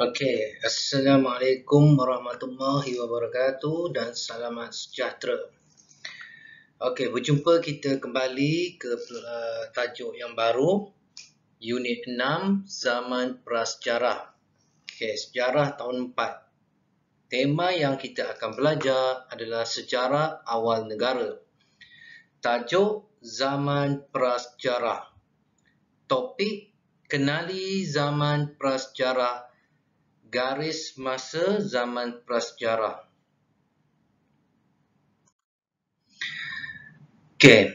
Okey, Assalamualaikum warahmatullahi wabarakatuh dan selamat sejahtera. Okey, berjumpa kita kembali ke tajuk yang baru, Unit 6, Zaman Prasejarah. Okey, Sejarah tahun 4. Tema yang kita akan belajar adalah sejarah awal negara. Tajuk Zaman Prasejarah. Topik Kenali Zaman Prasejarah. Garis masa zaman prasejarah. Okey,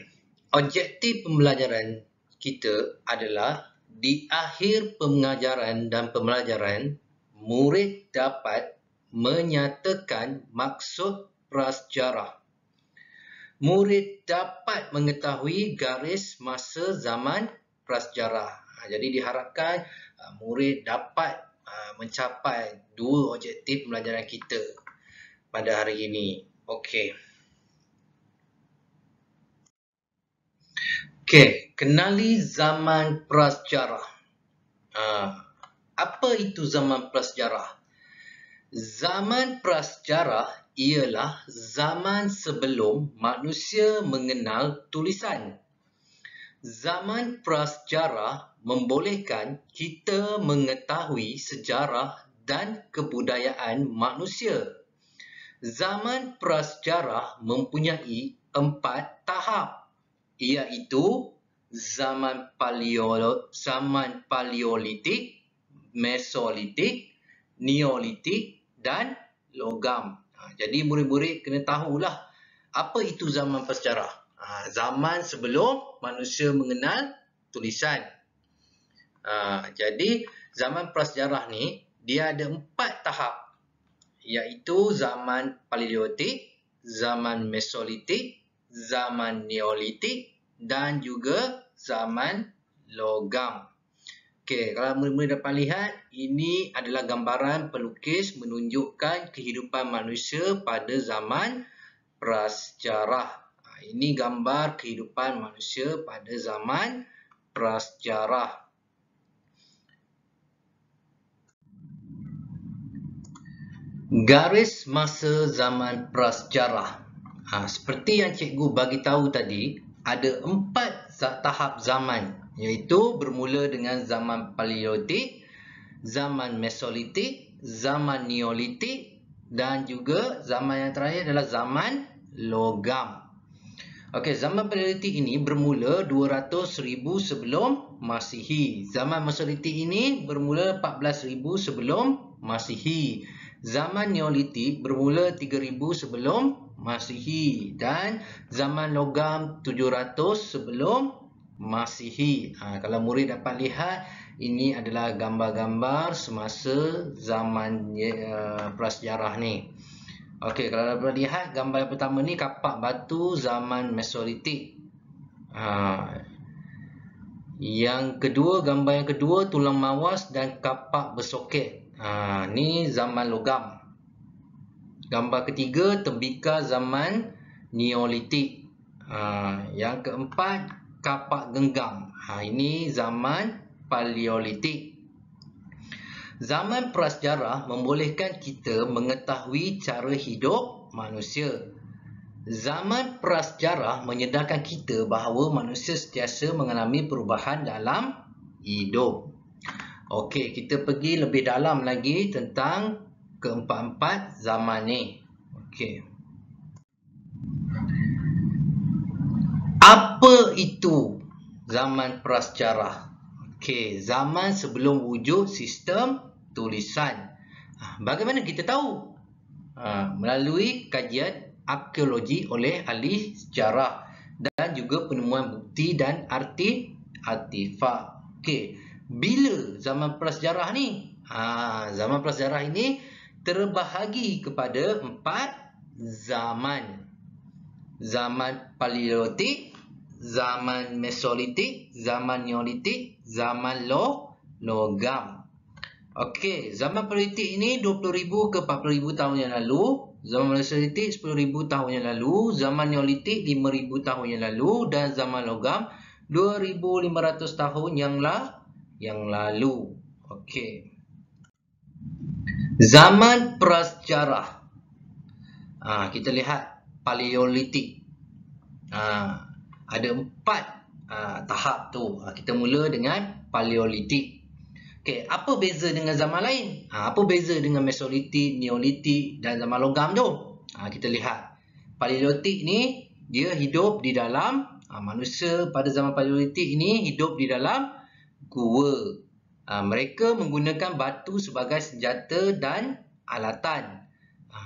objektif pembelajaran kita adalah di akhir pengajaran dan pembelajaran, murid dapat menyatakan maksud prasejarah. Murid dapat mengetahui garis masa zaman prasejarah. Jadi diharapkan murid dapat mencapai dua objektif pembelajaran kita pada hari ini. Okey. Okey, kenali zaman prasejarah. Apa itu zaman prasejarah? Zaman prasejarah ialah zaman sebelum manusia mengenal tulisan. Zaman prasejarah membolehkan kita mengetahui sejarah dan kebudayaan manusia. Zaman prasejarah mempunyai 4 tahap, iaitu zaman paleolitik, mesolitik, neolitik dan logam. Jadi murid-murid kena tahulah apa itu zaman prasejarah. Zaman sebelum manusia mengenal tulisan. Jadi zaman prasejarah ni dia ada 4 tahap, iaitu zaman paleolitik, zaman mesolitik, zaman neolitik dan juga zaman logam. Okey, kalau murid-murid dapat lihat, ini adalah gambaran pelukis menunjukkan kehidupan manusia pada zaman prasejarah. Ini gambar kehidupan manusia pada zaman prasejarah. Garis masa zaman prasejarah. Seperti yang cikgu bagi tahu tadi, ada 4 tahap zaman, iaitu bermula dengan zaman paleolitik, zaman mesolitik, zaman neolitik dan juga zaman yang terakhir adalah zaman logam. Okey, zaman paleolitik ini bermula 200,000 sebelum Masihi. Zaman mesolitik ini bermula 14,000 sebelum Masihi. Zaman neolitik bermula 3,000 sebelum Masihi dan zaman logam 700 sebelum Masihi. Kalau murid dapat lihat, ini adalah gambar-gambar semasa zaman prasejarah ni. Okey, kalau dapat lihat gambar yang pertama ni kapak batu zaman mesolitik. Yang kedua, gambar yang kedua tulang mawas dan kapak bersoket. Ni zaman logam. Gambar ketiga tembikar zaman neolitik. Yang keempat kapak genggam. Ini zaman paleolitik. Zaman prasejarah membolehkan kita mengetahui cara hidup manusia. Zaman prasejarah menyedarkan kita bahawa manusia sentiasa mengalami perubahan dalam hidup. Okey, kita pergi lebih dalam lagi tentang keempat-empat zaman ni. Okey. Apa itu zaman prasejarah? Okey, zaman sebelum wujud sistem tulisan. Bagaimana kita tahu? Melalui kajian arkeologi oleh ahli sejarah dan juga penemuan bukti dan artifak. Okey, bila zaman prasejarah ni? Zaman prasejarah ini terbahagi kepada 4 zaman. Zaman paleolitik, zaman mesolitik, zaman neolitik, zaman logam. Okey, zaman paleolitik ini 20,000 ke 40,000 tahun yang lalu, zaman mesolitik 10,000 tahun yang lalu, zaman neolitik 5,000 tahun yang lalu dan zaman logam 2,500 tahun yang lalu. Okey. Zaman prasejarah. Kita lihat Paleolitik. Ada 4 tahap tu. Kita mula dengan Paleolitik. Okey, apa beza dengan zaman lain? Apa beza dengan Mesolitik, Neolitik dan zaman logam tu? Kita lihat. Paleolitik ni dia hidup di dalam manusia pada zaman Paleolitik ini hidup di dalam gua. Mereka menggunakan batu sebagai senjata dan alatan.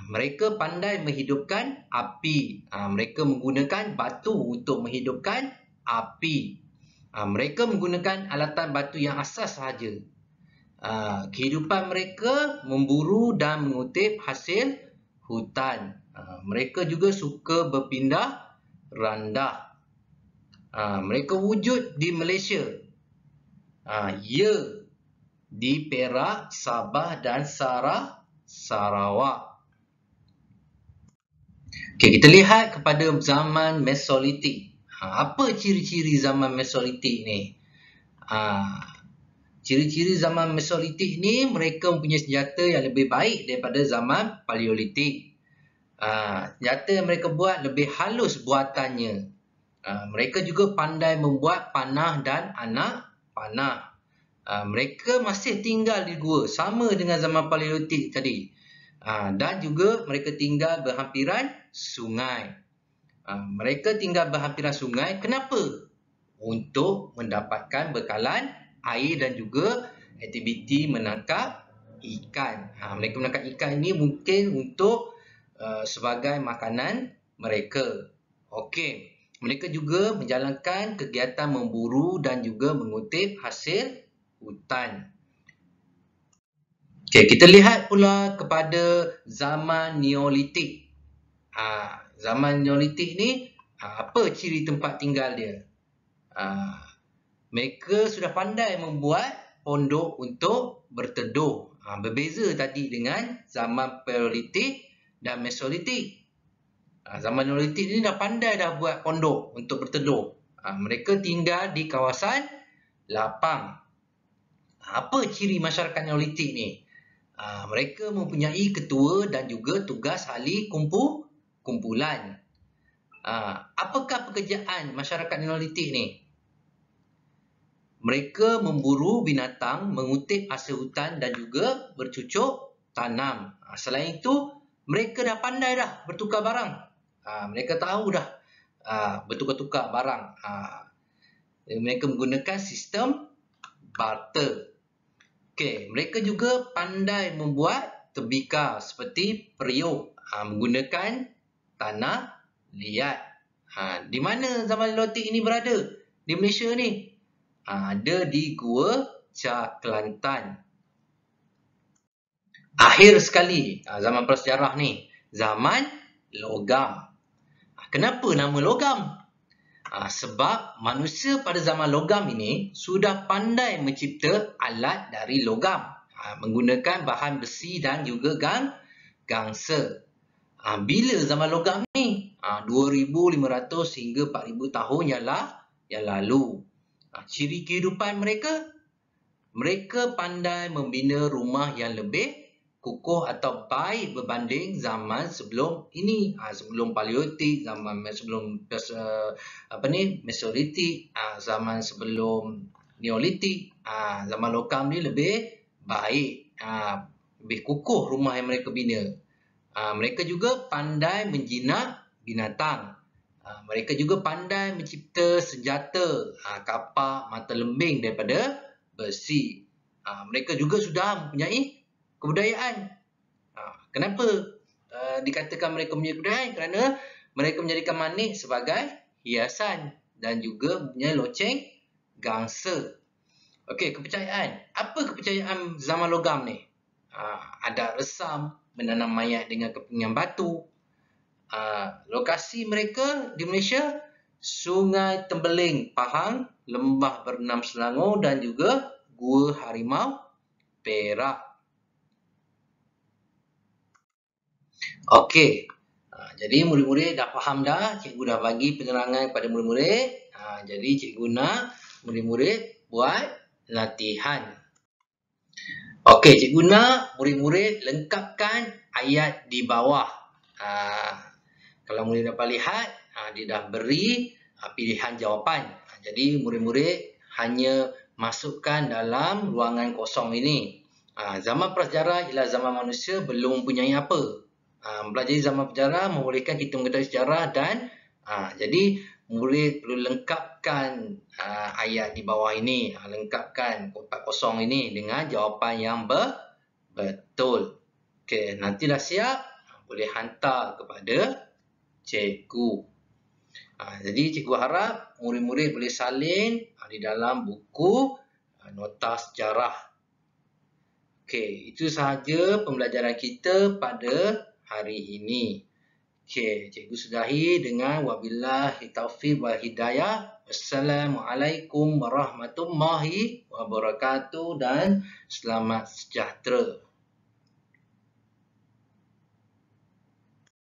Mereka pandai menghidupkan api. Mereka menggunakan batu untuk menghidupkan api. Mereka menggunakan alatan batu yang asas sahaja. Kehidupan mereka memburu dan mengutip hasil hutan. Mereka juga suka berpindah randah. Mereka wujud di Malaysia. Ya, di Perak, Sabah dan Sarawak. Okay, kita lihat kepada zaman Mesolitik. Apa ciri-ciri zaman Mesolitik ni? Ciri-ciri zaman Mesolitik ni mereka mempunyai senjata yang lebih baik daripada zaman Paleolitik. Senjata yang mereka buat lebih halus buatannya. Mereka juga pandai membuat panah dan anak panah. Mereka masih tinggal di gua sama dengan zaman Paleolitik tadi. Dan juga mereka tinggal berhampiran sungai. Mereka tinggal berhampiran sungai. Kenapa? Untuk mendapatkan bekalan air dan juga aktiviti menangkap ikan. Mereka menangkap ikan ini mungkin untuk sebagai makanan mereka. Okey. Mereka juga menjalankan kegiatan memburu dan juga mengutip hasil hutan. Okey, kita lihat pula kepada zaman Neolitik. Zaman Neolitik ni apa ciri tempat tinggal dia? Mereka sudah pandai membuat pondok untuk berteduh. Berbeza tadi dengan zaman Paleolitik dan Mesolitik. Zaman Neolitik ni dah pandai dah buat pondok untuk berteduh. Mereka tinggal di kawasan lapang. Apa ciri masyarakat Neolitik ni? Mereka mempunyai ketua dan juga tugas ahli kumpulan. Apakah pekerjaan masyarakat Neolitik ni? Mereka memburu binatang, mengutip hasil hutan dan juga bercucuk tanam. Selain itu, mereka dah pandai dah bertukar barang. Mereka tahu dah bertukar-tukar barang. Mereka menggunakan sistem barter. Okey, mereka juga pandai membuat tembikar seperti periuk menggunakan tanah liat. Di mana zaman Neolitik ini berada? Di Malaysia ni. Ada di Gua Cak Kelantan. Akhir sekali zaman prasejarah ni, zaman logam. Kenapa nama logam? Sebab manusia pada zaman logam ini sudah pandai mencipta alat dari logam menggunakan bahan besi dan juga gangsa. Bila zaman logam ni? 2,500 hingga 4,000 tahun yang lalu. Ciri kehidupan mereka? Mereka pandai membina rumah yang lebih kukuh atau baik berbanding zaman sebelum ini. Sebelum Paleolitik, sebelum Mesolitik, zaman sebelum Neolitik. Zaman logam ni lebih baik, lebih kukuh rumah yang mereka bina. Mereka juga pandai menjinak binatang. Mereka juga pandai mencipta senjata, kapak, mata lembing daripada besi. Mereka juga sudah mempunyai kebudayaan. Kenapa dikatakan mereka mempunyai kebudayaan? Kerana mereka menjadikan manik sebagai hiasan dan juga mempunyai loceng gangsa. Okey, kepercayaan. Apa kepercayaan zaman logam ni? Ada resam, menanam mayat dengan kepingan batu. Lokasi mereka di Malaysia, Sungai Tembeling, Pahang, Lembah Berenam Selangor dan juga Gua Harimau, Perak. Okey, jadi murid-murid dah faham dah. Cikgu dah bagi penerangan kepada murid-murid. Jadi cikgu nak murid-murid buat latihan. Okey, cikgu nak murid-murid lengkapkan ayat di bawah. Kalau murid dapat lihat, dia dah beri pilihan jawapan. Jadi murid-murid hanya masukkan dalam ruangan kosong ini. Zaman prasejarah ialah zaman manusia belum mempunyai apa. Mempelajari zaman prasejarah membolehkan kita mengetahui sejarah dan jadi murid perlu lengkapkan ayat di bawah ini. Lengkapkan kotak kosong ini dengan jawapan yang betul. Okey, nanti dah siap, boleh hantar kepada cikgu. Jadi cikgu harap murid-murid boleh salin di dalam buku nota sejarah. Okey, itu sahaja pembelajaran kita pada hari ini. Okey, cikgu sudahi dengan wabillahi taufiq wal hidayah. Wassalamualaikum warahmatullahi wabarakatuh dan selamat sejahtera.